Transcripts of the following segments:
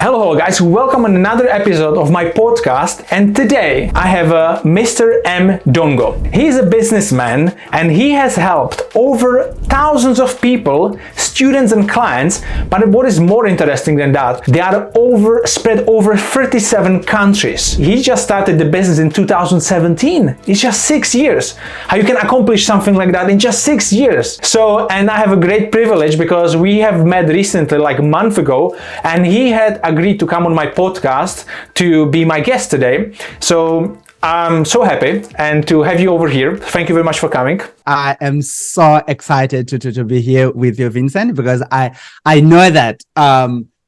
Hello guys, welcome on another episode of my podcast, and today I have Mr. M. Dongo. He's a businessman and he has helped over thousands of people, students and clients, but what is more interesting than that, they are spread over 37 countries. He just started the business in 2017. It's just 6 years. How you can accomplish something like that in just 6 years. And I have a great privilege because we have met recently, like a month ago, and he had agreed to come on my podcast to be my guest today. So I'm so happy and to have you over here. Thank you very much for coming. I am so excited to be here with you, Vincent, because I know that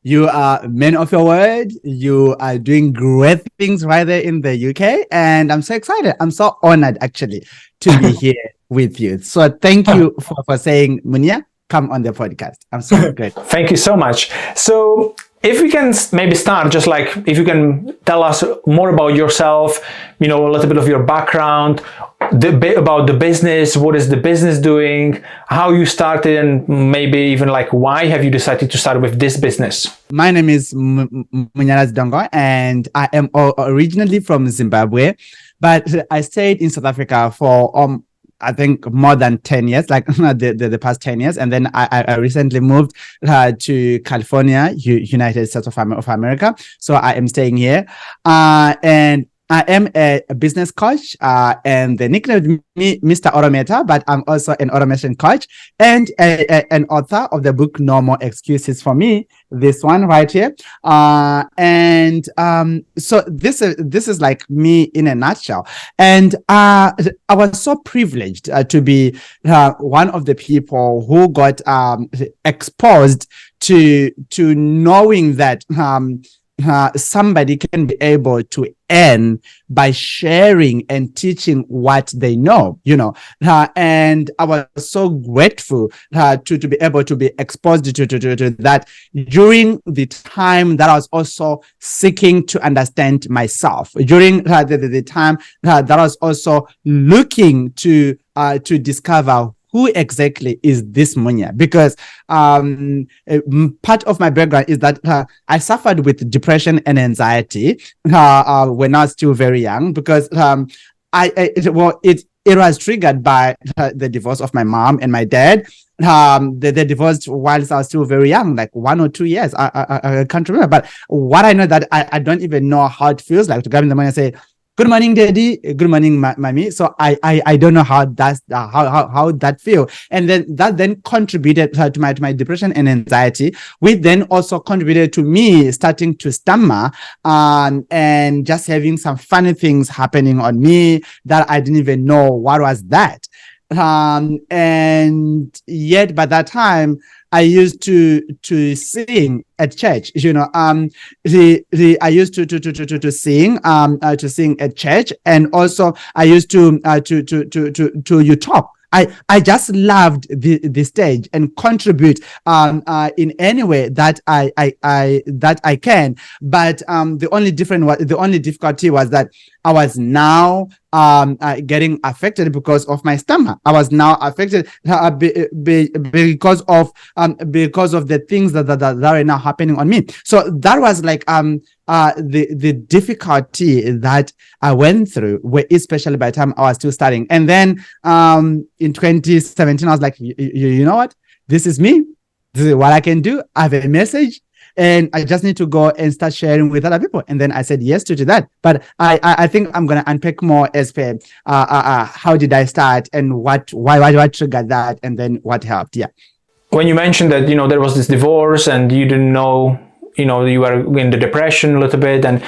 you are men of your word. You are doing great things right there in the UK, and I'm so excited. I'm so honored actually to be here with you. So thank you for saying, Munya, come on the podcast. I'm so grateful. Thank you so much. So if we can maybe start, just like if you can tell us more about yourself, a little bit of your background, about the business, what is the business doing, how you started, and maybe even like why have you decided to start with this business? My name is Munya Dongo, and I am originally from Zimbabwe, but I stayed in South Africa for I think more than 10 years, like the past 10 years. And then I recently moved to California, United States of America. So I am staying here. And I am a business coach, and they nicknamed me Mr. Automator, but I'm also an automation coach and an author of the book No More Excuses for Me, this one right here. So this is like me in a nutshell. And I was so privileged to be one of the people who got exposed to knowing that somebody can be able to earn by sharing and teaching what they know, and I was so grateful to be able to be exposed to that during the time that I was also seeking to understand myself, during the time that I was also looking to discover who exactly is this Munya? Because part of my background is that I suffered with depression and anxiety when I was still very young, because it was triggered by the divorce of my mom and my dad. They divorced whilst I was still very young, like 1 or 2 years. I can't remember. But what I know that I don't even know how it feels like to come in the morning and say, "Good morning, Daddy. Good morning, Mommy." So I don't know how that feel, and then that contributed to my depression and anxiety, which then also contributed to me starting to stammer and just having some funny things happening on me that I didn't even know what was that. And yet by that time, I used to sing at church. I used to sing at church, and also I used to talk. I just loved the stage and contribute in any way that I can. But the only difficulty was that I was now getting affected because of my stammer. I was now affected because of the things that are now happening on me. So that was like the difficulty that I went through, especially by the time I was still studying. And then in 2017, I was like, you know what? This is me. This is what I can do. I have a message, and I just need to go and start sharing with other people. And then I said yes to that. But I think I'm going to unpack more as per how did I start and why triggered that, and then what helped. Yeah. When you mentioned that, there was this divorce and you didn't know, you were in the depression a little bit, and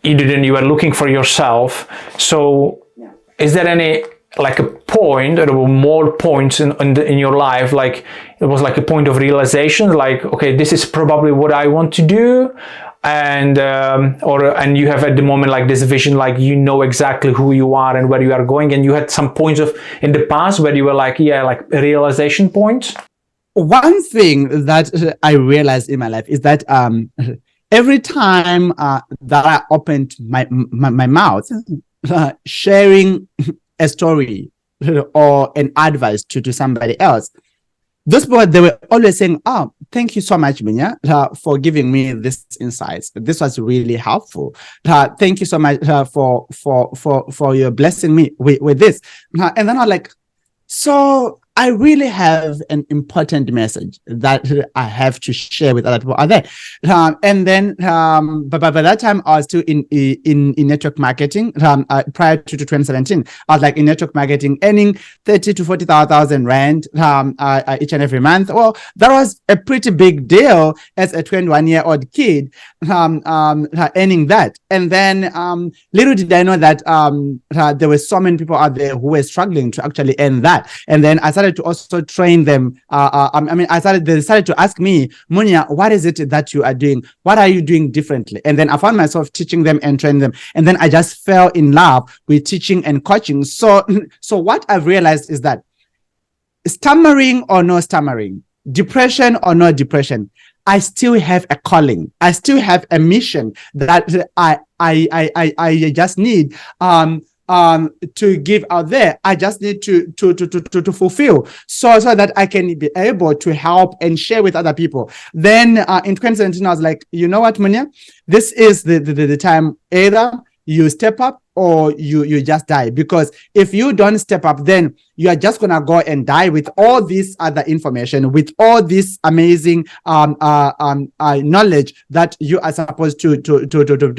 you were looking for yourself. So is there any like a point or more points in your life, like it was like a point of realization, like, okay, this is probably what I want to do, and you have at the moment like this vision, like exactly who you are and where you are going, and you had some points in the past where you were like realization points? One thing that I realized in my life is that every time that I opened my mouth, sharing a story or an advice to somebody else, those people, they were always saying, "Oh, thank you so much, Munya, for giving me this insights. This was really helpful. Thank you so much for your blessing me with this." And then I'm like, so I really have an important message that I have to share with other people out there. And then, but by that time, I was still in network marketing. Prior to 2017, I was like in network marketing, earning 30 to 40,000 rand each and every month. Well, that was a pretty big deal as a 21-year-old kid, earning that. And then, little did I know that there were so many people out there who were struggling to actually earn that. And then I started to also train them. They decided to ask me, Munya, what is it that you are doing? What are you doing differently? And then I found myself teaching them and training them. And then I just fell in love with teaching and coaching. So what I've realized is that stammering or no stammering, depression or no depression, I still have a calling. I still have a mission that I just need to give out there. I just need to fulfill so that I can be able to help and share with other people. Then in 2017, I was like, you know what, Munya, this is the time. Either you step up or you just die. Because if you don't step up, then you are just gonna go and die with all this other information, with all this amazing knowledge that you are supposed to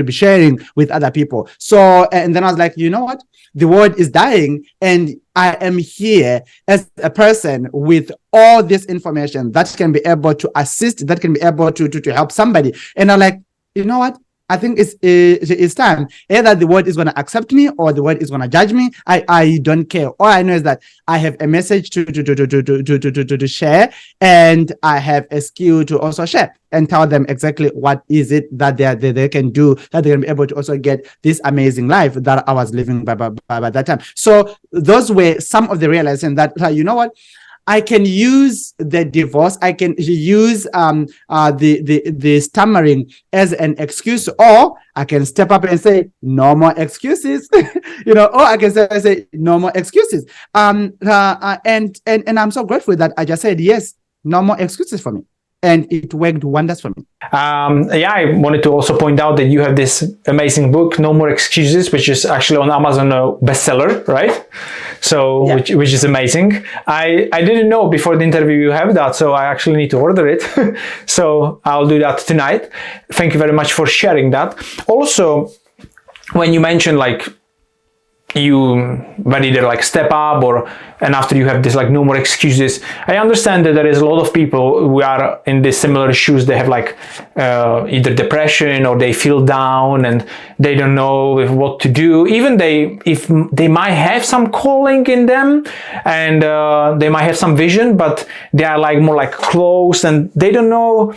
be sharing with other people. So, and then I was like, you know what? The world is dying, and I am here as a person with all this information that can be able to assist, that can be able to help somebody. And I'm like, you know what? I think it's time. Either the world is going to accept me or the world is going to judge me. I don't care. All I know is that I have a message to share, and I have a skill to also share and tell them exactly what is it that they can do, that they can be able to also get this amazing life that I was living by that time. So those were some of the realization that, you know what? I can use the divorce. I can use the stammering as an excuse, or I can step up and say no more excuses, or I can say no more excuses. And I'm so grateful that I just said yes, no more excuses for me. And it worked wonders for me. I wanted to also point out that you have this amazing book, No More Excuses, which is actually on Amazon bestseller, right? So, yeah. which is amazing. I didn't know before the interview you have that, so I actually need to order it. So I'll do that tonight. Thank you very much for sharing that. Also, when you mentioned you when either step up and after you have this no more excuses, I understand that there is a lot of people who are in this similar shoes. They have either depression or they feel down and they don't know what to do. Even if they might have some calling in them and they might have some vision, but they are more closed and they don't know.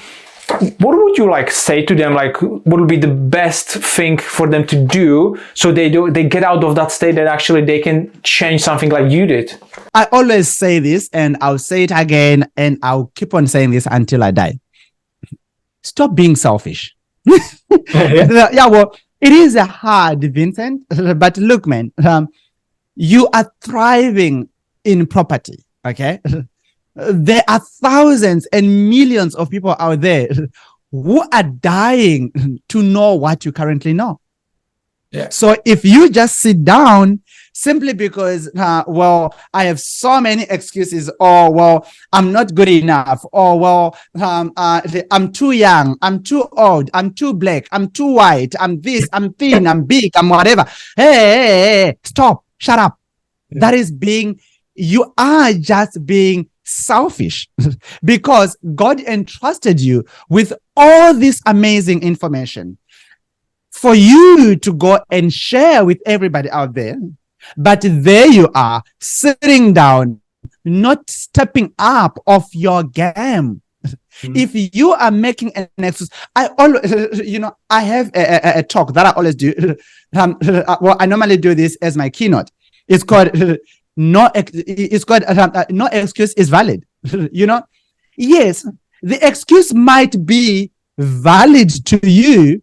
What would you say to them? What would be the best thing for them to do so they get out of that state that actually they can change something like you did? I always say this, and I'll say it again, and I'll keep on saying this until I die. Stop being selfish. Yeah, well, it is hard, Vincent, but look, man, you are thriving in property, okay? There are thousands and millions of people out there who are dying to know what you currently know. Yeah. So if you just sit down simply because, I have so many excuses, or, I'm not good enough, or, I'm too young, I'm too old, I'm too black, I'm too white, I'm this, I'm thin, I'm big, I'm whatever. Hey, stop, shut up. Yeah. You are just being selfish because God entrusted you with all this amazing information for you to go and share with everybody out there. But there you are sitting down, not stepping up of your game. Mm-hmm. If you are making an excuse, I always, I have a talk that I always do. I normally do this as my keynote. It's called no excuse is valid. Yes, the excuse might be valid to you,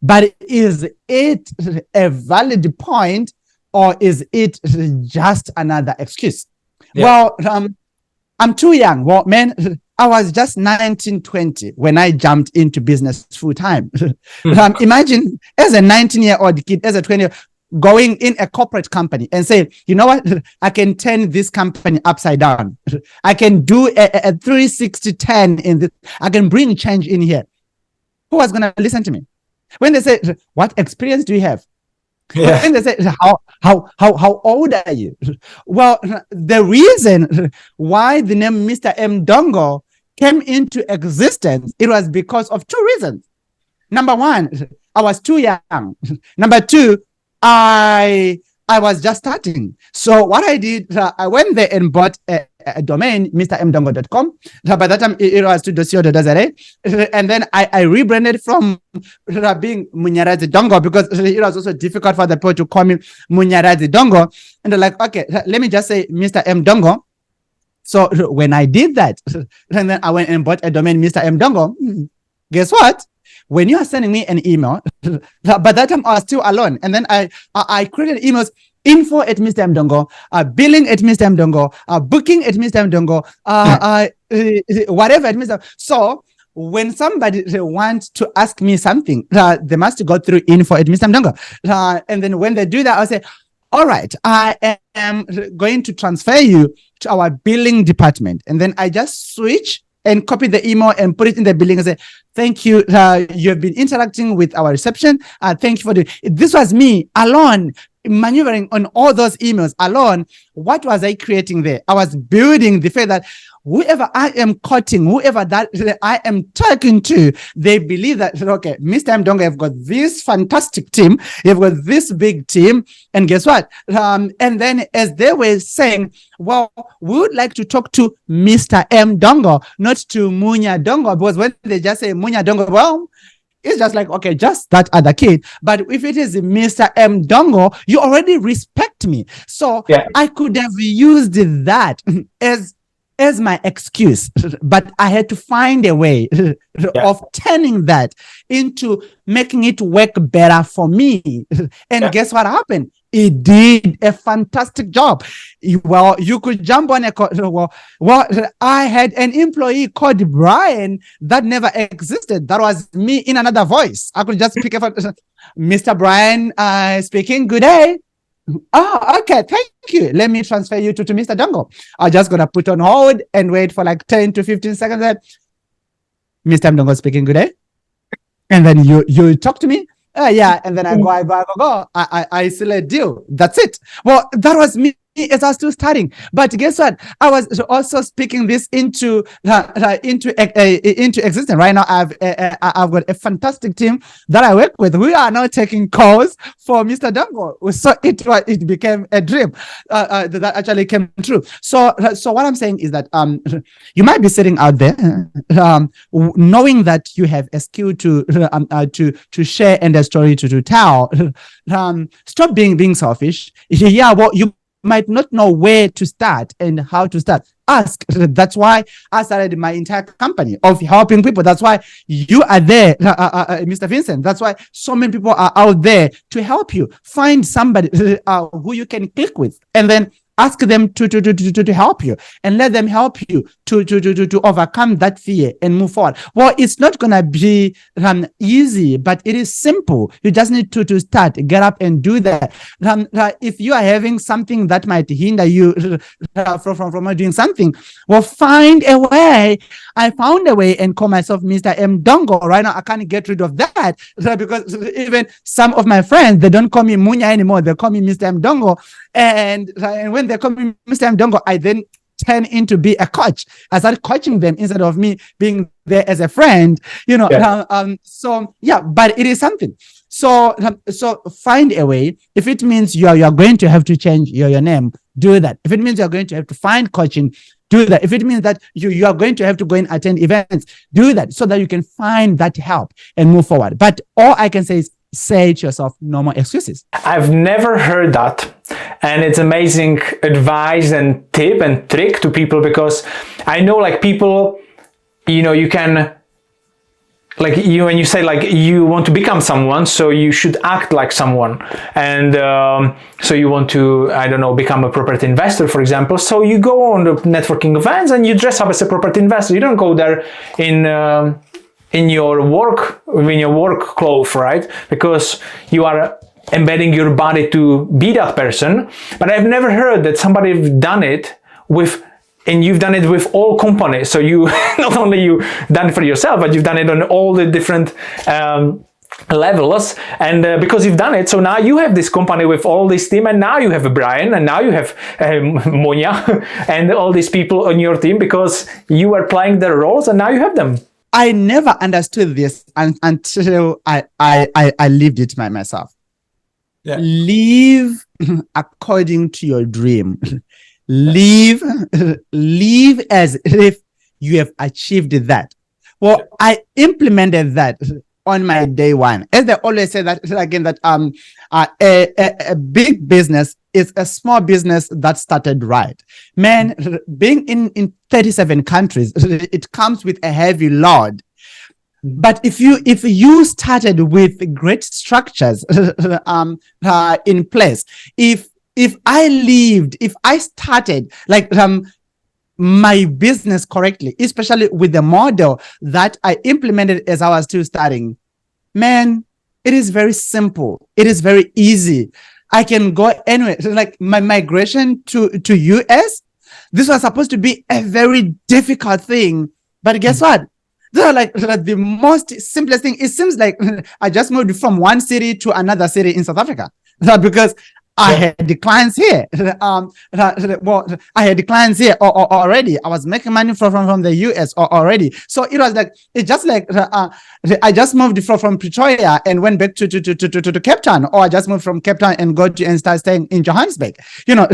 but is it a valid point, or is it just another excuse? Yeah. Well, I'm too young. Well, man, I was just 19, 20 when I jumped into business full time. Imagine as a 19-year-old kid, as a 20 going in a corporate company and say, you know what, I can turn this company upside down. I can do a 360 10 in this. I can bring change in here. Who was going to listen to me? When they say, what experience do you have? Yeah. When they say, how old are you? Well, the reason why the name Mr. M. Dongo came into existence, it was because of two reasons. Number one, I was too young. Number two, I was just starting. So what I did, I went there and bought a domain, mrmdongo.com. By that time, it was to and then I rebranded from being Munya Dongo because it was also difficult for the people to call me Munya Dongo. And they're like, okay, let me just say Mr. M. Dongo. So when I did that, and then I went and bought a domain, Mr. M. Dongo, guess what? When you are sending me an email, by that time I was still alone. And then I created emails, info at Mr. M. Dongo, billing at Mr. M. Dongo, booking at Mr. M. Dongo, whatever at Mr. So when somebody wants to ask me something, they must go through info at Mr. M. Dongo. And then when they do that, I'll say, all right, I am going to transfer you to our billing department. And then I just switch and copy the email and put it in the billing and say, thank you. You have been interacting with our reception. Thank you for this was me alone, maneuvering on all those emails alone. What was I creating there? I was building the fact that whoever I am quoting, whoever that I am talking to, they believe that, okay, Mr. M. Dongo, you've got this fantastic team, you've got this big team, and guess what? And then as they were saying, well, we would like to talk to Mr. M. Dongo, not to Munya Dongo, because when they just say Munya Dongo, well, it's just like, okay, just that other kid. But if it is Mr. M. Dongo, you already respect me. So yeah. I could have used that as my excuse, but I had to find a way of turning that into making it work better for me. And guess what happened? It did a fantastic job. Well, you could jump on I had an employee called Brian that never existed. That was me in another voice. I could just pick up Mr. Brian speaking. Good day. Oh, okay. Thank you. Let me transfer you to Mr. Dongo. I'm just going to put on hold and wait for like 10 to 15 seconds. Mr. M. Dongo speaking. Good day. And then you talk to me. Yeah. And then I go. I seal a deal. That's it. Well, that was me as I was still starting. But guess what? I was also speaking this into existence. Right now, I've got a fantastic team that I work with. We are now taking calls for Mr. Dongo. So it became a dream that actually came true. So what I'm saying is that you might be sitting out there knowing that you have a skill to share and a story to tell. Stop being selfish. Yeah, well, you might not know where to start and how to start. Ask. That's why I started my entire company of helping people. That's why you are there, Mr. Vincent. That's why so many people are out there to help you. Find somebody who you can click with, and then ask them to help you, and let them help you to overcome that fear and move forward. Well, it's not gonna be easy, but it is simple. You just need to start, get up and do that. If you are having something that might hinder you from doing something, well, find a way. I found a way and call myself Mr. M. Dongo. Right now, I can't get rid of that because even some of my friends, they don't call me Munya anymore. They call me Mr. M. Dongo. And when they call me Mr. M. Dongo, I then turn into be a coach. I started coaching them instead of me being there as a friend, So yeah, but it is something. So find a way. If it means you are going to have to change your name, do that. If it means you're going to have to find coaching, do that. If it means that you are going to have to go and attend events, do that so that you can find that help and move forward. But all I can say is say to yourself, no more excuses. I've never heard that. And it's amazing advice and tip and trick to people, because I know like people, you can like you, when you say like you want to become someone, so you should act like someone, and so you want to, I don't know, become a property investor, for example. So you go on the networking events and you dress up as a property investor. You don't go there in your work clothes, right? Because you are embedding your body to be that person. But I've never heard that somebody done it with. And you've done it with all companies. So you, not only you done it for yourself, but you've done it on all the different levels. And because you've done it, so now you have this company with all this team, and now you have a Brian, and now you have Munya, and all these people on your team, because you are playing their roles, and now you have them. I never understood this until I lived it by myself. Yeah. Live according to your dream. Live as if you have achieved that. Well, I implemented that on my day one. As they always say that again, that a big business is a small business that started right. Man, being in 37 countries, it comes with a heavy load. But if you started with great structures in place, if I started like my business correctly, especially with the model that I implemented as I was still starting, man, it is very simple. It is very easy. I can go anywhere. Like my migration to US, this was supposed to be a very difficult thing, but guess what? These are like the most simplest thing. It seems like I just moved from one city to another city in South Africa because I had the clients here. Well, I had the clients here already. I was making money from the US already. So it was like, it's just like, I just moved from Pretoria and went back to Cape Town, or I just moved from Cape Town and start staying in Johannesburg. You know,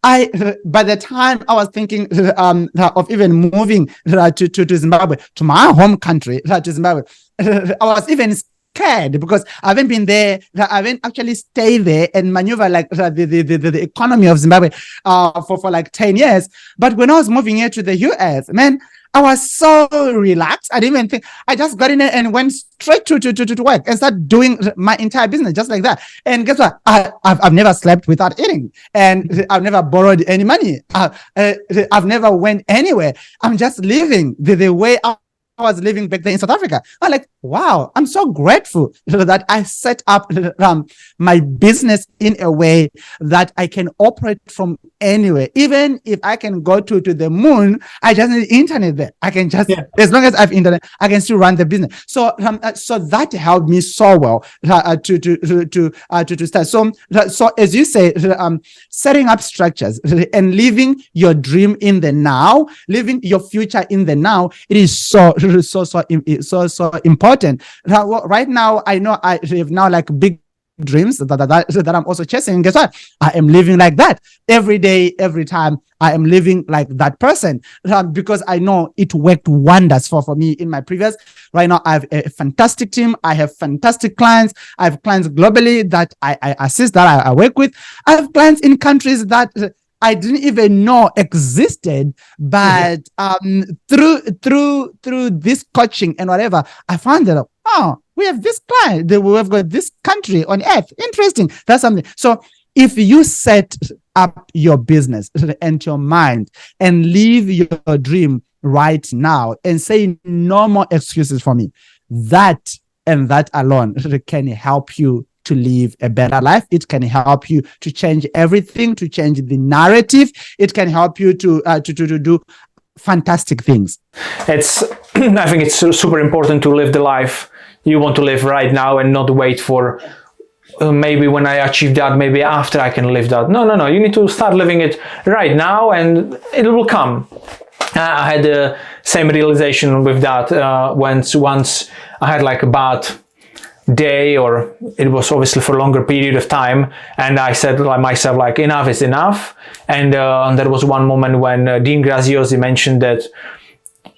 by the time I was thinking of even moving to Zimbabwe, to my home country, to Zimbabwe, I was even scared because I haven't been there. I haven't actually stayed there and maneuver like the economy of Zimbabwe for like 10 years. But when I was moving here to the US, man, I was so relaxed. I didn't even think. I just got in there and went straight to work and started doing my entire business just like that. And guess what? I've never slept without eating, and I've never borrowed any money. I've never went anywhere. I'm just living the way I was living back there in South Africa. I'm like, wow, I'm so grateful that I set up my business in a way that I can operate from anywhere. Even if I can go to the moon, I just need internet there. I can just, as long as I have internet, I can still run the business. So that helped me so well to start. So as you say, setting up structures and living your dream in the now, living your future in the now, it is so important. Right now, I know I have now like big dreams that I'm also chasing. And guess what? I am living like that every day, every time. I am living like that person because I know it worked wonders for me in my previous. Right now, I have a fantastic team. I have fantastic clients. I have clients globally that I assist, that I work with. I have clients in countries that I didn't even know existed, but through this coaching and whatever, I found that, oh, we have this client, we have got this country on earth. Interesting. That's something. So if you set up your business and your mind and live your dream right now and say no more excuses for me, that and that alone can help you to live a better life. It can help you to change everything, to change the narrative. It can help you to do fantastic things. I think it's super important to live the life you want to live right now and not wait for maybe when I achieve that, maybe after I can live that. No. You need to start living it right now and it will come. I had the same realization with that once I had like a bad day, or it was obviously for a longer period of time, and I said to myself like, enough is enough. And there was one moment when Dean Graziosi mentioned that,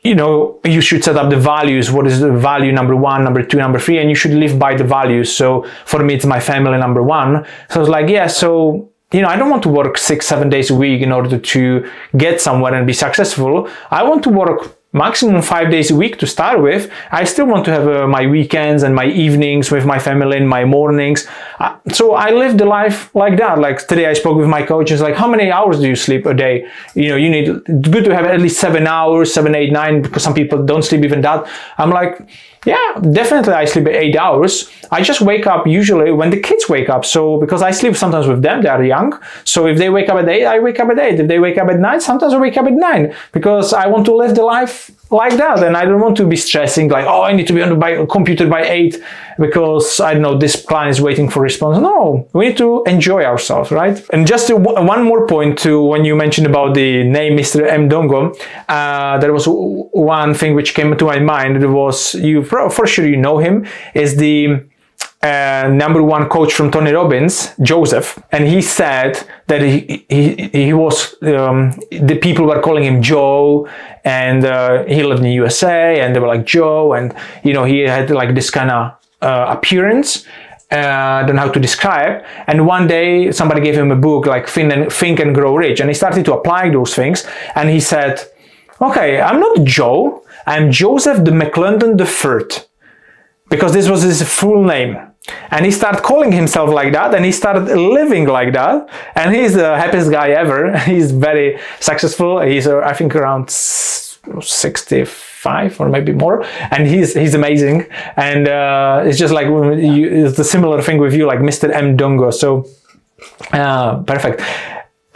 you know, you should set up the values. What is the value number 1, number 2, number 3, and you should live by the values. So for me, it's my family number 1. So I was like, yeah, so you know, I don't want to work 6-7 days a week in order to get somewhere and be successful. I want to work maximum 5 days a week to start with. I still want to have my weekends and my evenings with my family and my mornings. So I live the life like that. Like today I spoke with my coach. It's like, how many hours do you sleep a day? You know, you need, it's good to have at least 7 hours, 7, 8, 9, because some people don't sleep even that. I'm like, yeah, definitely I sleep 8 hours. I just wake up usually when the kids wake up. So because I sleep sometimes with them, they are young. So if they wake up at 8, I wake up at 8. If they wake up at 9, sometimes I wake up at 9, because I want to live the life like that. And I don't want to be stressing like, oh, I need to be on the computer by 8 because I don't know, this client is waiting for response. No, we need to enjoy ourselves, right? And just one more point to when you mentioned about the name Mr. M. Dongo, there was one thing which came to my mind. It was, you for sure you know him, is the number one coach from Tony Robbins, Joseph, and he said that he was, the people were calling him Joe, and he lived in the USA, and they were like Joe, and you know, he had like this kind of appearance. I don't know how to describe. And one day somebody gave him a book like Think and Grow Rich, and he started to apply those things, and he said, okay, I'm not Joe, I'm Joseph the McClendon III, because this was his full name. And he started calling himself like that, and he started living like that, and he's the happiest guy ever. He's very successful. He's I think around 65 or maybe more, and he's amazing. And it's just like it's the similar thing with you, like Mr. M. Dongo. So perfect.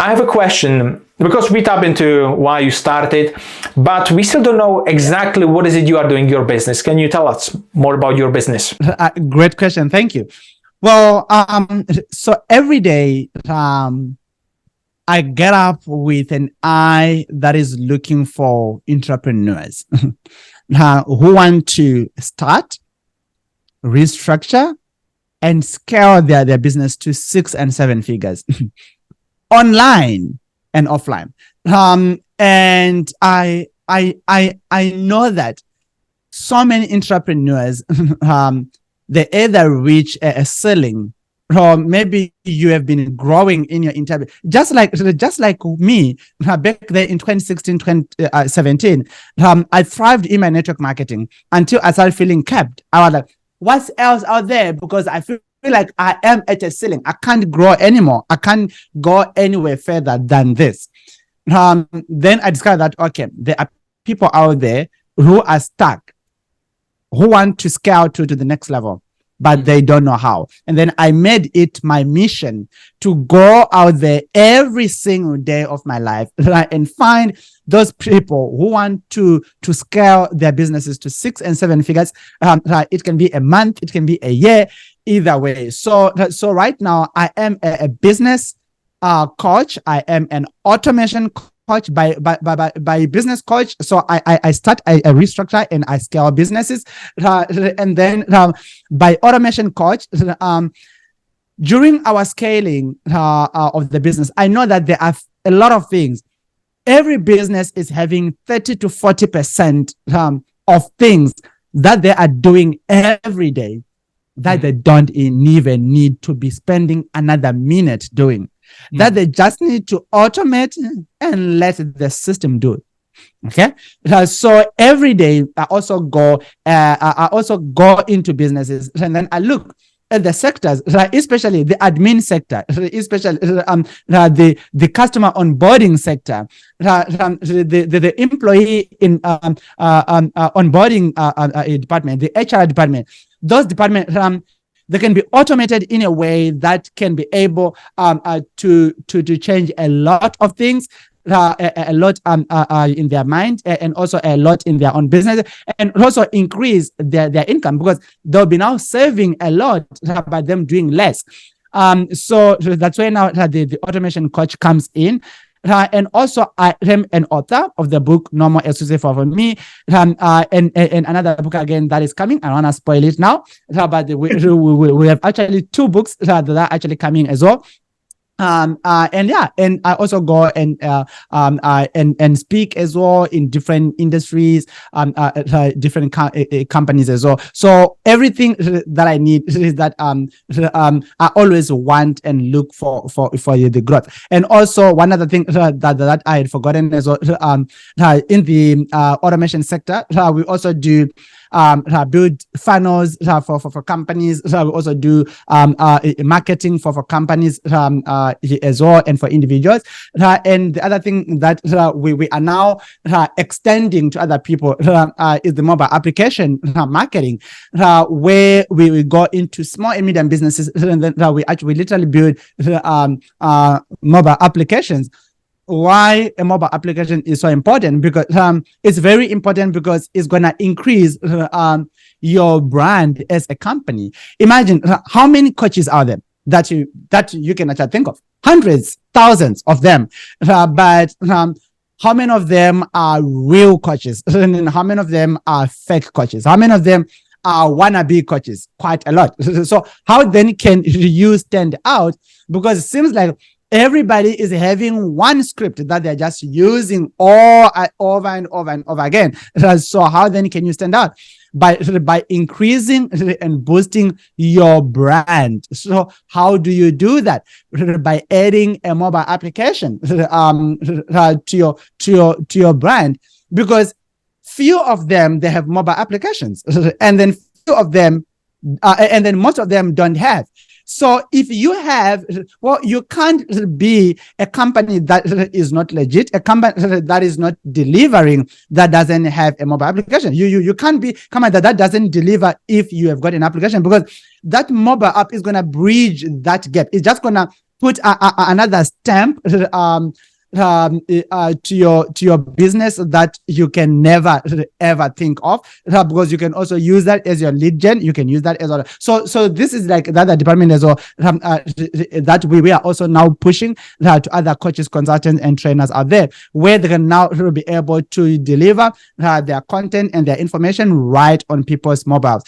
I have a question, because we tap into why you started, but we still don't know exactly what is it you are doing your business. Can you tell us more about your business? Great question. Thank you. Well, so every day, I get up with an eye that is looking for entrepreneurs who want to start, restructure, and scale their business to 6 and 7 figures. Online and offline. And I know that so many entrepreneurs, they either reach a ceiling, or maybe you have been growing in your entire, just like me back there in 2016, 2017, I thrived in my network marketing until I started feeling capped. I was like, what's else out there? Because I feel like I am at a ceiling. I can't grow anymore. I can't go anywhere further than this. Then I discovered that, okay, there are people out there who are stuck, who want to scale to the next level, but they don't know how. And then I made it my mission to go out there every single day of my life and find those people who want to scale their businesses to 6 and 7 figures. It can be a month, it can be a year, either way. So right now I am a business coach. I am an automation coach by business coach. So I start, I restructure and I scale businesses. And then by automation coach, during our scaling of the business, I know that there are a lot of things. Every business is having 30 to 40% of things that they are doing every day that they don't even need to be spending another minute doing. That they just need to automate and let the system do it. Okay. So every day I also go into businesses, and then I look at the sectors, especially the admin sector, especially the customer onboarding sector, the employee in onboarding department, the HR department. Those departments, they can be automated in a way that can be able to change a lot of things, a lot in their mind, and also a lot in their own business, and also increase their income, because they'll be now saving a lot by them doing less. So that's why now the automation coach comes in. And also I am an author of the book No More Exclusive for Me, and another book again that is coming. I don't want to spoil it now, but we have actually 2 books that are actually coming as well. And I also go and speak as well in different industries, different companies as well. So everything that I need is that I always want and look for the growth. And also one other thing that I had forgotten as well, in the automation sector, we also do build funnels for companies. We also do marketing for companies as well, and for individuals. And the other thing that we are now extending to other people is the mobile application marketing, where we go into small and medium businesses, and then we literally build mobile applications. Why a mobile application is so important? Because it's very important because it's going to increase your brand as a company. Imagine how many coaches are there that you can actually think of. Hundreds, thousands of them. But how many of them are real coaches? And how many of them are fake coaches? How many of them are wannabe coaches? Quite a lot. So how then can you stand out? Because it seems like everybody is having one script that they're just using over and over again. So how then can you stand out? By increasing and boosting your brand. So how do you do that? By adding a mobile application to your brand, because few of them, they have mobile applications, and then few of them and then most of them don't have. So if you have, well, you can't be a company that is not legit, a company that is not delivering, that doesn't have a mobile application. You can't be a company that doesn't deliver if you have got an application, because that mobile app is going to bridge that gap. It's just going to put another stamp to your business that you can never ever think of, because you can also use that as your lead gen. You can use that as well. So this is like the other department as well, that we are also now pushing to other coaches, consultants, and trainers out there, where they can now be able to deliver their content and their information right on people's mobiles,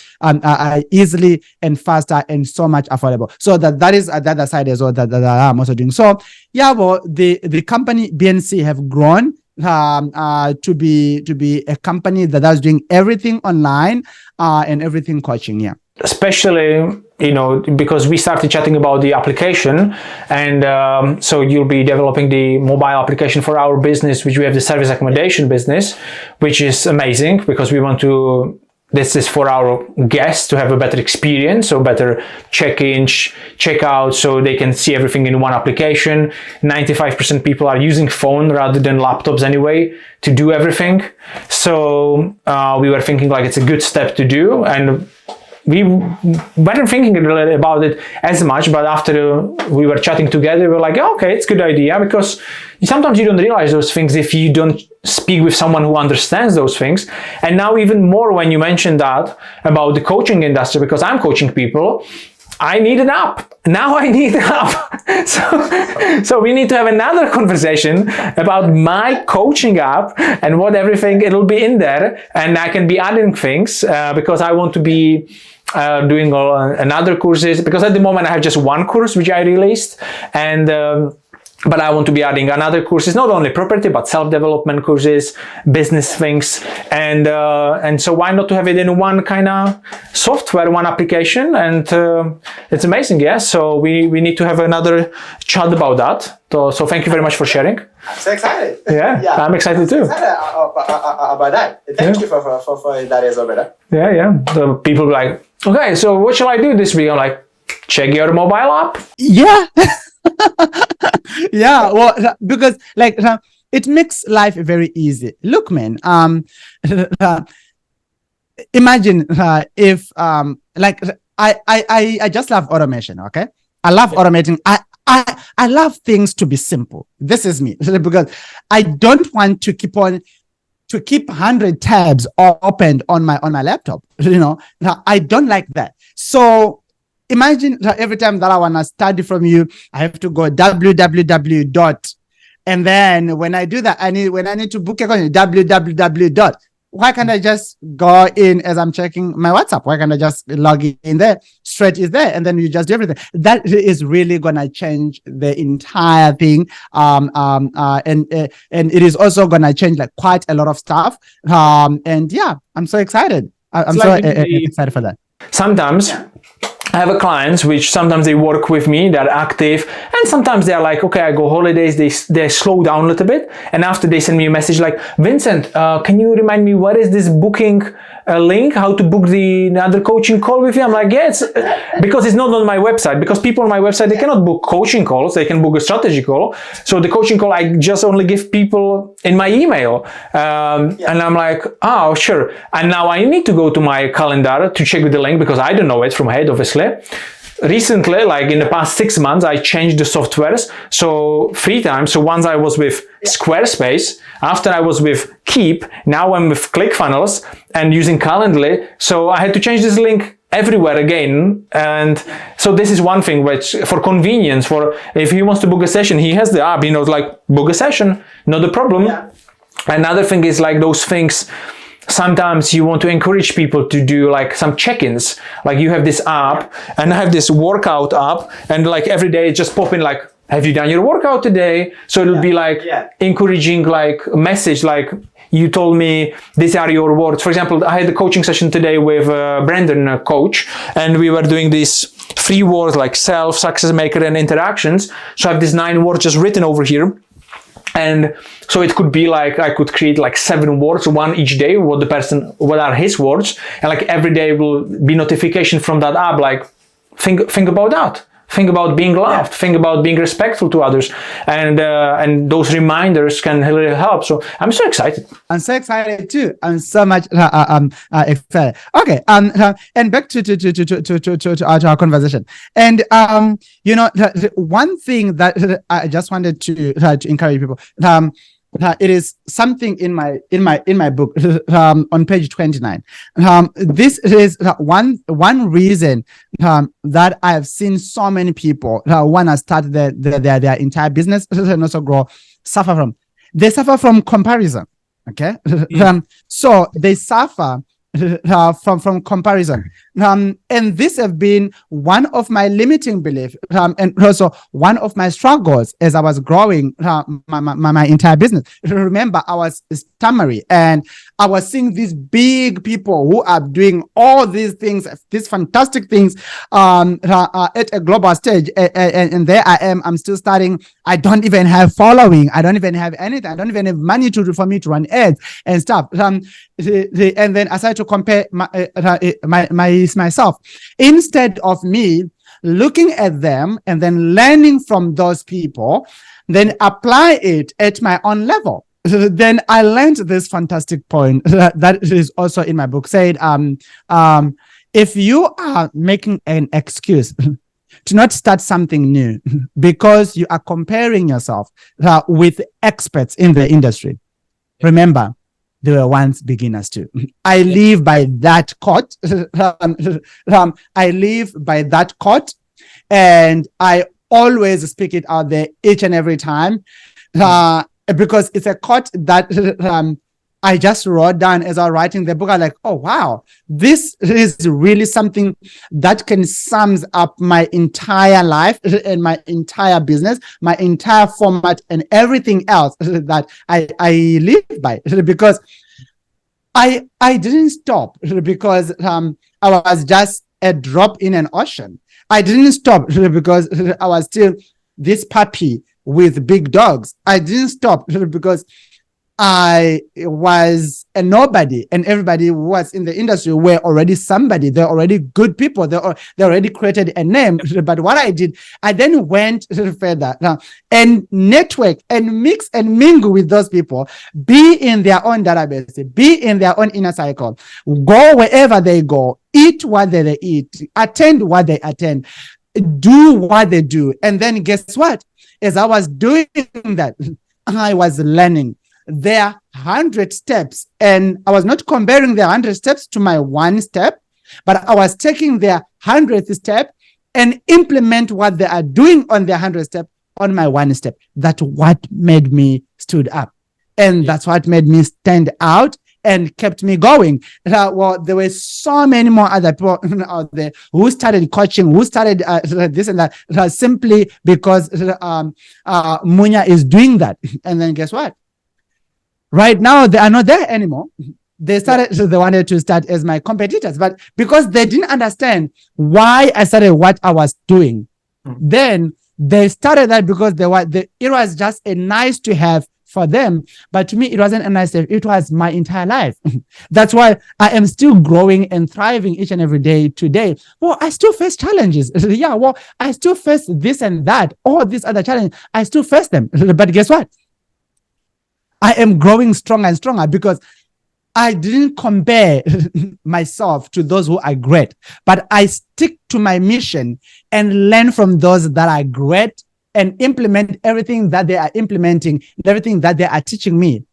easily and faster and so much affordable. So that is the other side as well that I'm also doing. So yeah, well, the company BNC have grown to be a company that is doing everything online and everything coaching. Yeah, especially because we started chatting about the application, and so you'll be developing the mobile application for our business, which we have the service accommodation business, which is amazing, because we want to. This is for our guests to have a better experience, so better check-in, check-out, so they can see everything in one application. 95% people are using phone rather than laptops anyway to do everything. So we were thinking like it's a good step to do, and we weren't thinking about it as much, but after we were chatting together, we were like, oh, okay, it's a good idea, because sometimes you don't realize those things if you don't speak with someone who understands those things. And now even more when you mentioned that about the coaching industry, because I'm coaching people, I need an app. Now I need an app. So we need to have another conversation about my coaching app and what everything it'll be in there. And I can be adding things because I want to be doing another courses, because at the moment I have just one course which I released, and but I want to be adding another courses, not only property, but self-development courses, business things. And so why not to have it in one kind of software, one application? And it's amazing, yeah. So we need to have another chat about that. So thank you very much for sharing. I'm so excited. Yeah, I'm excited too. Excited about that. Thank you for that as well, brother. Yeah. The people are like, okay, so what shall I do this week? I'm like, check your mobile app. Yeah. Yeah, well, because like it makes life very easy. Look, man, imagine if like I just love automation. Okay, I love automating. I love things to be simple. This is me, because I don't want to keep 100 tabs opened on my laptop. I don't like that. So imagine that every time that I want to study from you, I have to go www. And then when I do that, when I need to book a course, www. why can't I just go in as I'm checking my WhatsApp? Why can't I just log in there? Straight is there, and then you just do everything. That is really gonna change the entire thing. And it is also gonna change like quite a lot of stuff. And yeah, I'm so excited. I'm so excited for that. Sometimes I have a clients which sometimes they work with me, they're active, and sometimes they're like, okay, I go holidays, they slow down a little bit, and after they send me a message like, Vincent, can you remind me what is this booking link, how to book another coaching call with you? I'm like, yeah, it's because it's not on my website, because people on my website, they cannot book coaching calls, they can book a strategy call. So the coaching call, I just only give people in my email. And I'm like, oh, sure. And now I need to go to my calendar to check the link because I don't know it from head, obviously. Recently, like in the past 6 months, I changed the softwares. So 3 times. So once I was with Squarespace, after I was with Keep, now I'm with ClickFunnels and using Calendly. So I had to change this link everywhere again. And so this is one thing which for convenience, for if he wants to book a session, he has the app, like book a session, not a problem. Yeah. Another thing is like those things. Sometimes you want to encourage people to do like some check-ins. Like you have this app and I have this workout app, and like every day it just pop in like, have you done your workout today? So it'll be like encouraging like message like, you told me these are your words. For example, I had a coaching session today with Brandon, coach, and we were doing these 3 words like self, success maker, and interactions. So I have these 9 words just written over here. And so it could be like, I could create like 7 words, 1 each day, what are his words. And like every day will be notification from that app. Like think about that. Think about being loved. Think about being respectful to others, and those reminders can really help. So I'm so excited. I'm so excited too. I'm so much excited. Okay, and back to our conversation. And the one thing that I just wanted to encourage people. It is something in my book on page 29. This is one reason that I have seen so many people want to start their entire business and also grow suffer from comparison. Okay, so they suffer from comparison, and this have been one of my limiting beliefs, and also one of my struggles as I was growing my entire business. Remember, I was stammering, and I was seeing these big people who are doing all these things, these fantastic things, at a global stage, and there I am. I'm still starting. I don't even have following. I don't even have anything. I don't even have money for me to run ads and stuff. And then I started to compare myself instead of me looking at them and then learning from those people, then apply it at my own level. Then I learned this fantastic point that is also in my book. Said, if you are making an excuse to not start something new because you are comparing yourself with experts in the industry, remember, they were once beginners too. I live by that quote. I live by that quote, and I always speak it out there each and every time, because it's a quote that I just wrote down as I was writing the book. I'm like, oh wow, this is really something that can sums up my entire life and my entire business, my entire format, and everything else that I live by. Because I didn't stop because I was just a drop in an ocean. I didn't stop because I was still this puppy with big dogs. I didn't stop because I was a nobody, and everybody who was in the industry were already somebody. They're already good people. They already created a name. But what I did, I then went further and network and mix and mingle with those people, be in their own database, be in their own inner cycle, go wherever they go, eat what they eat, attend what they attend, do what they do. And then guess what? As I was doing that, I was learning their 100 steps, and I was not comparing their 100 steps to my 1 step, but I was taking their 100th step and implement what they are doing on their 100th step on my 1 step. That's what made me stood up, and that's what made me stand out and kept me going. Well, there were so many more other people out there who started coaching, who started this and that, simply because Munya is doing that. And then guess what? Right now, they are not there anymore. They wanted to start as my competitors, but because they didn't understand why I started what I was doing, then they started that because it was just a nice to have for them, but to me, it wasn't a nice to have. It was my entire life. That's why I am still growing and thriving each and every day today. Well, I still face challenges. Yeah, well, I still face this and that, all these other challenges. I still face them. But guess what? I am growing stronger and stronger because I didn't compare myself to those who are great, but I stick to my mission and learn from those that are great and implement everything that they are implementing, everything that they are teaching me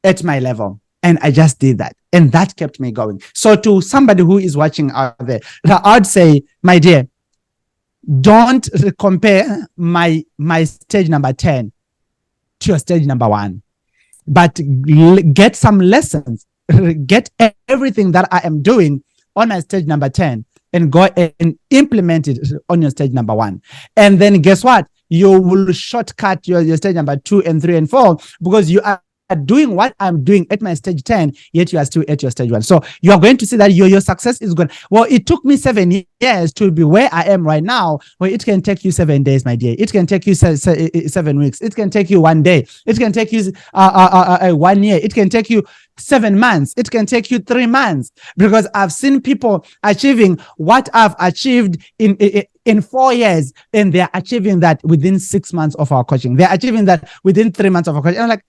at my level. And I just did that. And that kept me going. So to somebody who is watching out there, I'd say, my dear, don't compare my stage number 10 to your stage number 1, but get some lessons, get everything that I am doing on my stage number 10 and go and implement it on your stage number 1. And then guess what? You will shortcut your stage number 2 and 3 and 4 because you are doing what I'm doing at my stage 10, yet you are still at your stage 1. So you are going to see that your success is good. Well, it took me 7 years to be where I am right now. Well, it can take you 7 days, my dear. It can take you 7 weeks. It can take you 1 day. It can take you 1 year. It can take you 7 months. It can take you 3 months, because I've seen people achieving what I've achieved in 4 years, and they're achieving that within 6 months of our coaching. They're achieving that within 3 months of our coaching. And I'm like,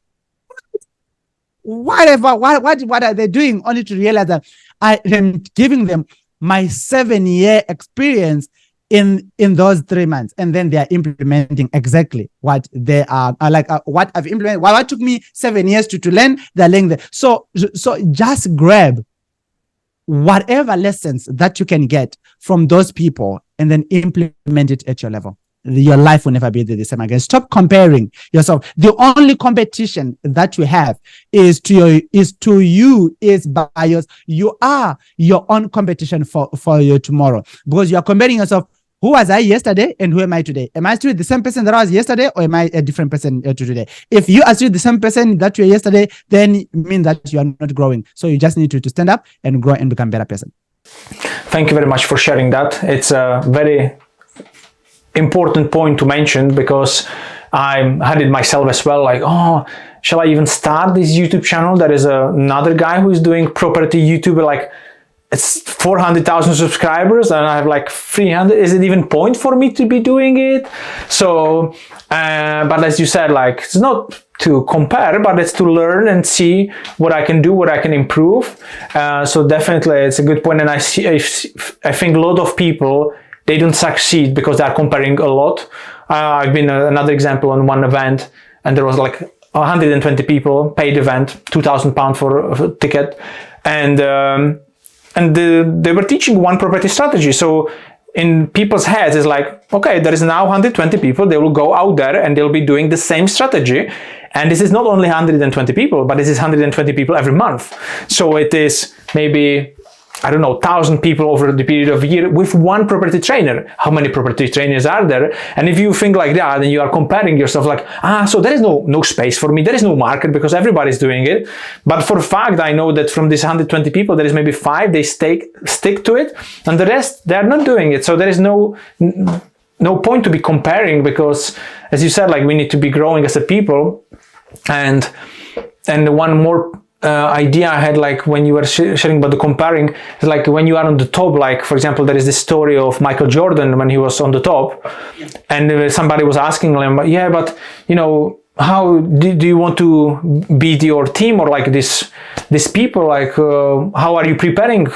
what are they doing? Only to realize that I am giving them my 7-year experience in those 3 months, and then they are implementing exactly what they are like what I've implemented. What took me 7 years to learn, they're learning that. So just grab whatever lessons that you can get from those people and then implement it at your level. Your life will never be the same again. Stop comparing yourself. The only competition that you have is by yours. You are your own competition for your tomorrow, because you are comparing yourself. Who was I yesterday and who am I today? Am I still the same person that I was yesterday, or am I a different person today? If you are still the same person that you were yesterday, then it means that you are not growing. So you just need to stand up and grow and become a better person. Thank you very much for sharing that. It's a very important point to mention, because I had it myself as well, like, oh, shall I even start this YouTube channel? There is another guy who is doing property YouTube, like it's 400,000 subscribers and I have like 300. Is it even point for me to be doing it? So but as you said, like, it's not to compare, but it's to learn and see what I can do, what I can improve. So definitely it's a good point. And I think a lot of people, they don't succeed because they are comparing a lot. I've been another example on one event, and there was like 120 people, paid event, £2,000 for a ticket, and they were teaching one property strategy. So in people's heads, it's like, okay, there is now 120 people. They will go out there and they'll be doing the same strategy. And this is not only 120 people, but this is 120 people every month. So it is maybe, I don't know, 1,000 people over the period of a year with one property trainer. How many property trainers are there? And if you think like that, then you are comparing yourself like, so there is no space for me. There is no market because everybody's doing it. But for a fact, I know that from these 120 people, there is maybe 5, they stick to it, and the rest, they're not doing it. So there is no point to be comparing, because as you said, like, we need to be growing as a people. And one more idea I had, like, when you were sharing about the comparing, is like when you are on the top, like, for example, there is this story of Michael Jordan when he was on the top, and somebody was asking him, yeah, but you know, how do you want to beat your team, or like this people, like how are you preparing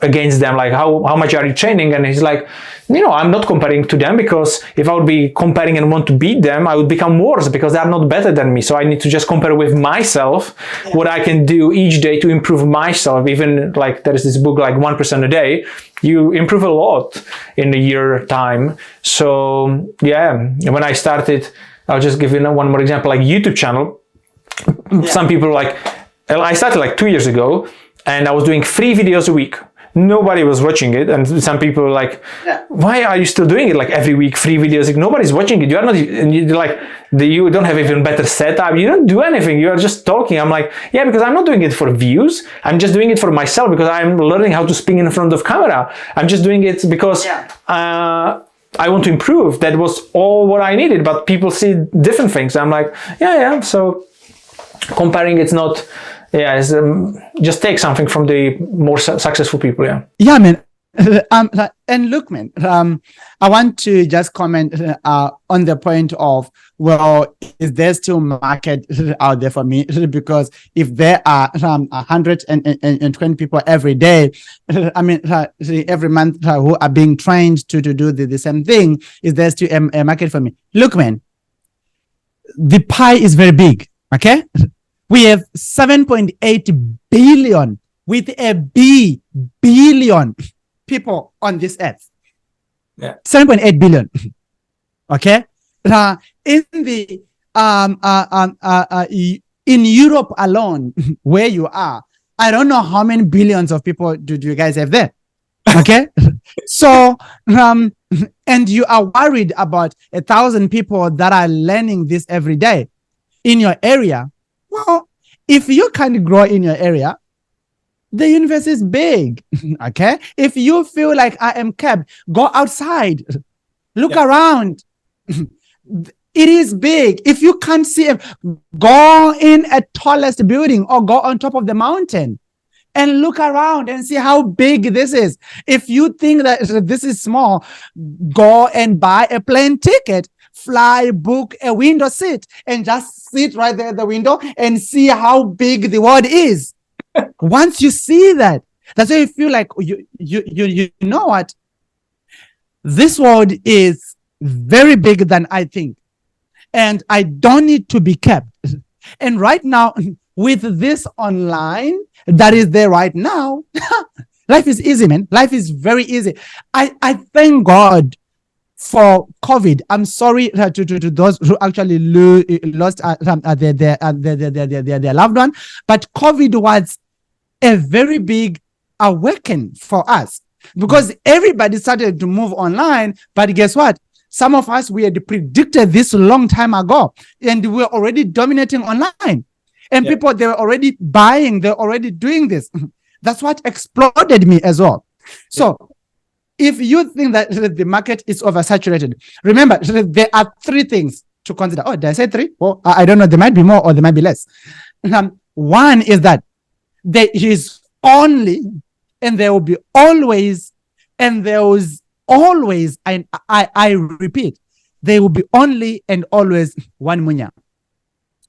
against them, like how much are you training? And he's like, you know, I'm not comparing to them, because if I would be comparing and want to beat them, I would become worse, because they are not better than me. So I need to just compare with myself, what I can do each day to improve myself. Even like there is this book, like 1% a day, you improve a lot in a year time. So yeah, when I started, I'll just give you one more example, like YouTube channel. Some people like, I started like 2 years ago, and I was doing 3 videos a week. Nobody was watching it, and some people were like, why are you still doing it like every week, 3 videos? Like, nobody's watching it. You are not, you're like, you don't have even better setup. You don't do anything. You are just talking. I'm like, yeah, because I'm not doing it for views. I'm just doing it for myself because I'm learning how to speak in front of camera. I'm just doing it because I want to improve. That was all what I needed, but people see different things. I'm like, yeah. So comparing, it's not, it's, just take something from the more successful people. Yeah, man. And look, man, I want to just comment on the point of, well, is there still market out there for me? Because if there are 120 people every day, I mean, every month who are being trained to do the same thing, is there still a market for me? Look, man, the pie is very big, okay? We have 7.8 billion with a B billion people on this earth. 7.8 billion. Okay. In the in Europe alone, where you are, I don't know how many billions of people do you guys have there. Okay. So and you are worried about 1,000 people that are learning this every day in your area. Well, if you can't grow in your area, the universe is big. Okay. If you feel like I am kept, go outside, look around. It is big. If you can't see it, go in a tallest building or go on top of the mountain and look around and see how big this is. If you think that this is small, go and buy a plane ticket, fly, book a window seat, and just sit right there at the window and see how big the world is. Once you see that, that's why you feel like you know what? This world is very big than I think. And I don't need to be kept. And right now, with this online that is there right now, life is easy, man. Life is very easy. I thank God for COVID. I'm sorry to those who actually lost their loved one, but COVID was a very big awakening for us because everybody started to move online. But guess what? Some of us, we had predicted this a long time ago, and we were already dominating online. And people, they were already buying, they're already doing this. That's what exploded me as well. So if you think that the market is oversaturated, remember, there are 3 things to consider. Oh, did I say 3? Well, I don't know. There might be more or there might be less. One is that there is only, and there will be always, and there was always, I repeat, there will be only and always one Munya.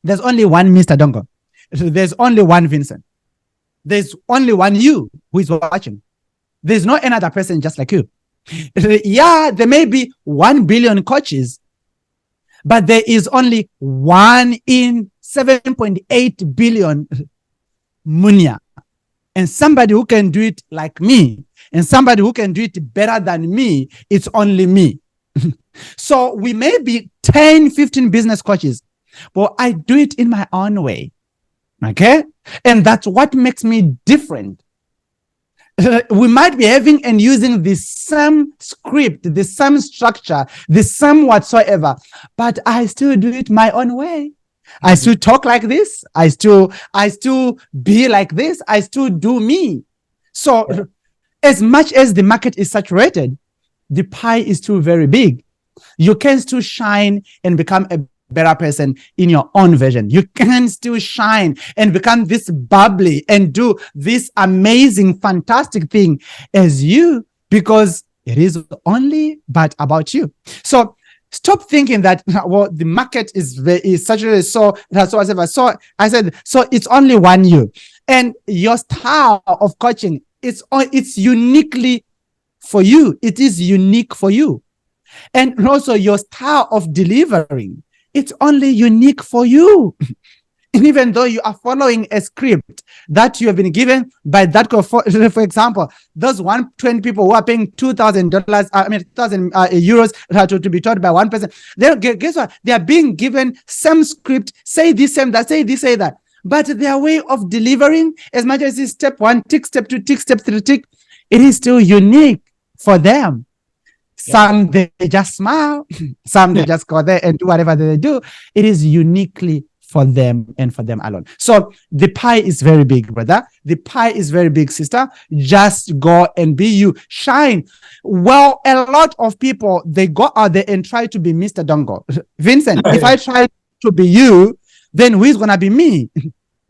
There's only one Mr. Dongo. There's only one Vincent. There's only one you who is watching. There's no another person just like you. Yeah, there may be 1 billion coaches, but there is only 1 in 7.8 billion Munya. And somebody who can do it like me, and somebody who can do it better than me, it's only me. So we may be 10, 15 business coaches, but I do it in my own way. Okay? And that's what makes me different. We might be having and using the same script, the same structure, the same whatsoever, but I still do it my own way. I still talk like this. I still be like this. I still do me. So as much as the market is saturated, the pie is still very big. You can still shine and become a better person in your own version. You can still shine and become this bubbly and do this amazing, fantastic thing as you, because it is only but about you. So stop thinking that, well, the market is saturated, so that's whatever. So I said, so it's only one you, and your style of coaching, it's uniquely for you. It is unique for you, and also your style of delivering, it's only unique for you. And even though you are following a script that you have been given by that, for example, those 120 people who are paying $2,000, I mean, 2,000 euros to be taught by one person, guess what? They are being given some script, say this, say that, say this, say that. but their way of delivering, as much as it's step 1 tick, step 2 tick, step 3 tick, it is still unique for them. Some they just smile, some they just go there and do whatever they do. It is uniquely for them and for them alone. So the pie is very big, brother. The pie is very big, sister. Just go and be you. Shine. Well, a lot of people, they go out there and try to be Mr. Dongo. Vincent, if I try to be you, then who is going to be me?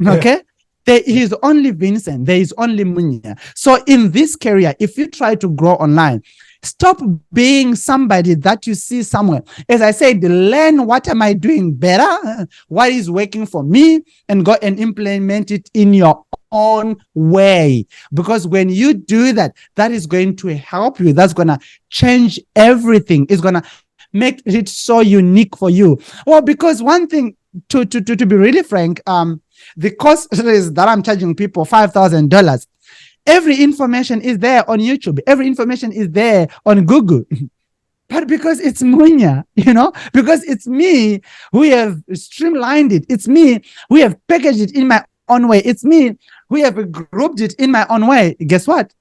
Okay? There is only Vincent. There is only Munya. So in this career, if you try to grow online, stop being somebody that you see somewhere. As I said, learn what am I doing better, what is working for me, and go and implement it in your own way. Because when you do that, that is going to help you. That's going to change everything. It's going to make it so unique for you. Well, because one thing, to be really frank, the cost is that I'm charging people $5,000. Every information is there on YouTube. Every information is there on Google. But because it's Munya, because it's me who have streamlined it. It's me who have packaged it in my own way. It's me who have grouped it in my own way. Guess what?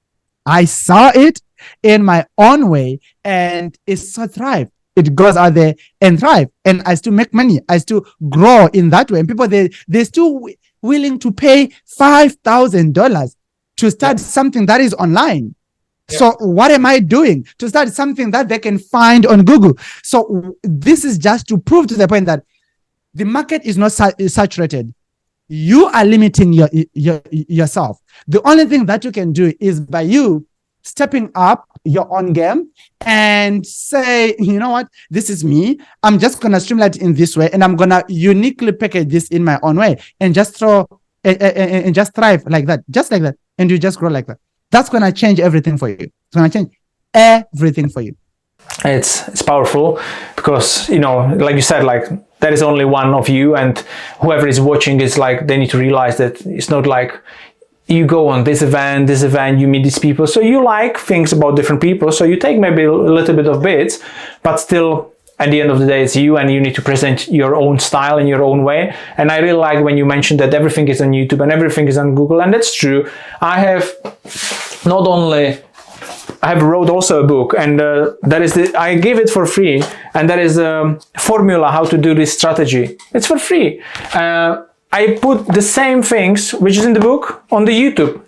I saw it in my own way and it so thrived. It goes out there and thrive. And I still make money. I still grow in that way. And people, they're still willing to pay $5,000 to start something that is online. Yeah. So what am I doing to start something that they can find on Google? So this is just to prove to the point that the market is not saturated. You are limiting yourself. The only thing that you can do is by you stepping up your own game and say, you know what, this is me. I'm just going to streamline it in this way. And I'm going to uniquely package this in my own way and just and just thrive like that, just like that. And you just grow like that. That's going to change everything for you. It's going to change everything for you. It's powerful because, like you said, like there is only one of you, and whoever is watching is like, they need to realize that it's not like you go on this event, you meet these people. So you like things about different people. So you take maybe a little bit of bits, but still at the end of the day, it's you, and you need to present your own style in your own way. And I really like when you mentioned that everything is on YouTube and everything is on Google, and that's true. I have wrote also a book, and that is I give it for free, and that is a formula how to do this strategy. It's for free. I put the same things which is in the book on the YouTube.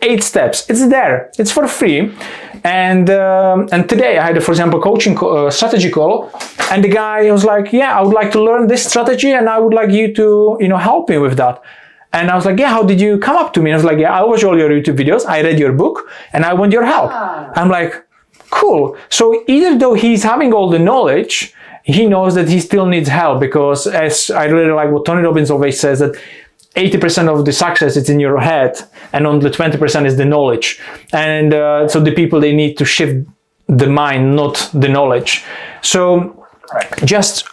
8 steps. It's there. It's for free. And today I had, for example, coaching strategy call, and the guy was like, yeah, I would like to learn this strategy, and I would like you to, help me with that. And I was like, yeah, how did you come up to me? And I was like, yeah, I watched all your YouTube videos, I read your book, and I want your help. I'm like, cool. So even though he's having all the knowledge, he knows that he still needs help, because as I really like what Tony Robbins always says, that 80% of the success is in your head, and only 20% is the knowledge. And so the people, they need to shift the mind, not the knowledge. So just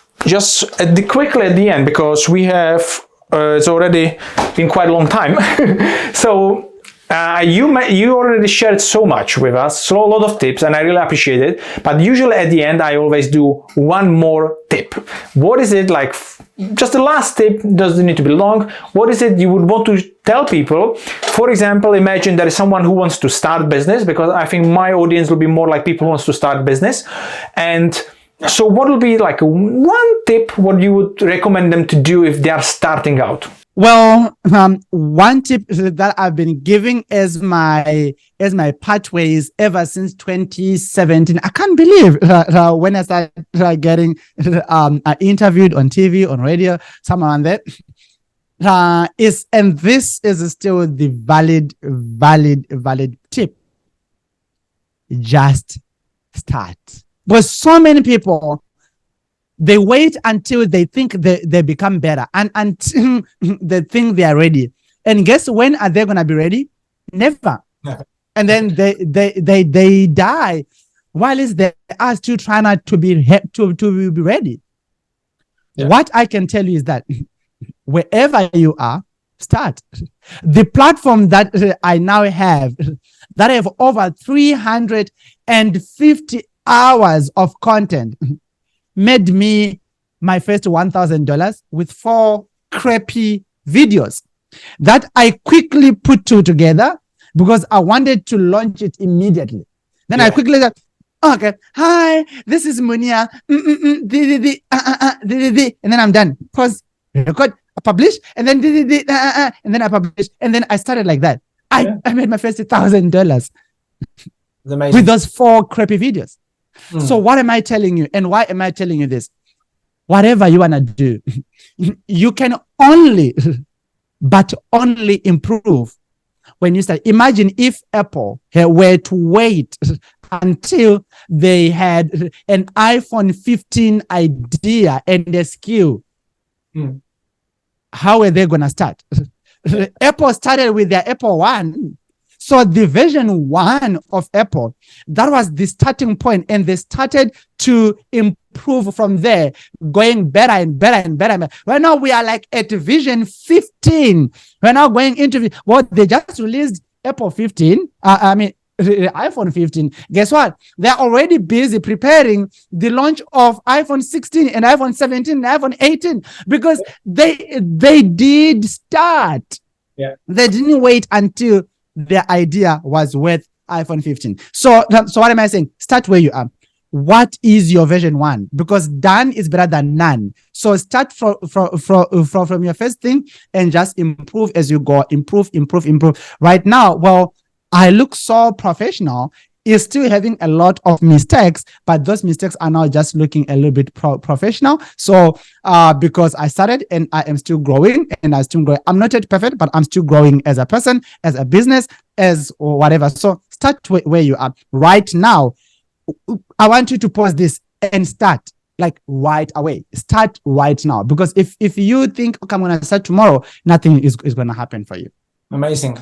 quickly at the end, because we have it's already been quite a long time. So you already shared so much with us, so a lot of tips, and I really appreciate it. But usually at the end, I always do one more tip. What is it like? Just the last tip, doesn't need to be long. What is it you would want to tell people? For example, imagine there is someone who wants to start business, because I think my audience will be more like people who wants to start business. And so what will be like one tip what you would recommend them to do if they are starting out? Well, one tip that I've been giving as my pathways ever since 2017. I can't believe when I started getting interviewed on TV, on radio, somewhere on that. And this is still the valid tip. Just start. Because so many people, they wait until they think they become better, and until they think they are ready. And guess when are they going to be ready? Never. And then they die while they are still trying to be ready. Yeah. What I can tell you is that wherever you are, start. The platform that I now have, that I have over 350 hours of content, made me my first $1,000 with 4 crappy videos. that I quickly put two together because I wanted to launch it immediately. Then I quickly said, okay, hi, this is Munya, and then I'm done. Pause, record, publish, and then and then I publish, and then I started like that. I made my first $1,000 with those 4 crappy videos. So what am I telling you, and why am I telling you this? Whatever you want to do, you can only, but only improve when you start. Imagine if Apple were to wait until they had an iPhone 15 idea and a skill. How are they going to start? Apple started with their Apple 1. So the version 1 of Apple, that was the starting point, and they started to improve from there, going better and better and better. Right now we are like at version 15. We're now going into, well, they just released Apple 15. iPhone 15. Guess what? They're already busy preparing the launch of iPhone 16 and iPhone 17 and iPhone 18 because they did start. They didn't wait until their idea was worth iPhone 15. So what am I saying? Start where you are. What is your version 1? Because done is better than none. So start from your first thing and just improve as you go. Improve. Right now, well, I look so professional. Is still having a lot of mistakes, but those mistakes are now just looking a little bit professional. So because I started and I am still growing and I still growing. I'm not yet perfect, but I'm still growing as a person, as a business, as or whatever. So start where you are right now. I want you to pause this and start like right away. Start right now, because if you think, okay, I'm going to start tomorrow, nothing is going to happen for you. Amazing.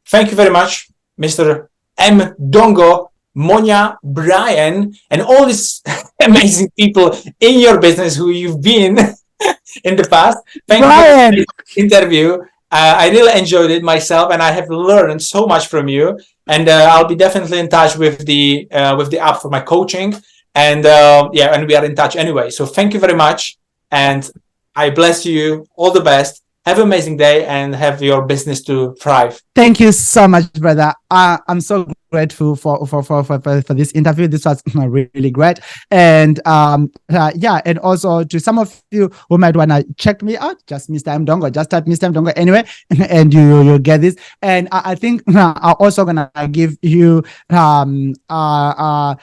Thank you very much, Mr. M. Dongo, Munya, Brian, and all these amazing people in your business who you've been in the past. Thank Brian. you for the interview. I really enjoyed it myself, and I have learned so much from you. And I'll be definitely in touch with the app for my coaching. And and we are in touch anyway. So thank you very much, and I bless you. All the best. Have an amazing day and have your business to thrive. Thank you so much, brother. I'm so grateful for this interview. This was really great. And and also to some of you who might want to check me out, just Mr. M. Dongo, just type Mr. M. Dongo anyway, and you'll get this. And I think I'm also gonna give you a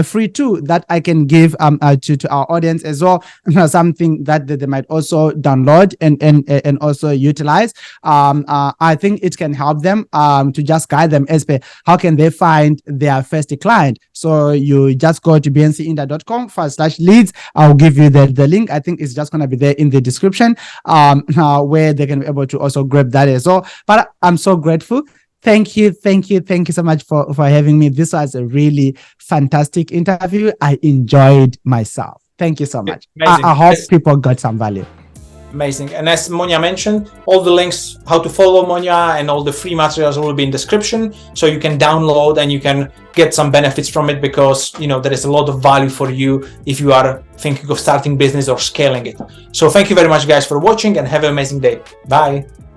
free tool that I can give to our audience as well. Something that they might also download and also utilize. I think it can help them to just guide them as per how can they find their first client. So you just go to bncinter.com/leads. I'll give you the link. I think it's just going to be there in the description where they can be able to also grab that as well. But I'm so grateful. Thank you so much for having me. This was a really fantastic interview. I enjoyed myself. Thank you so much. I hope people got some value. Amazing. And as Munya mentioned, all the links how to follow Munya and all the free materials will be in description, so you can download and you can get some benefits from it, because there is a lot of value for you if you are thinking of starting business or scaling it. So thank you very much, guys, for watching, and have an amazing day. Bye.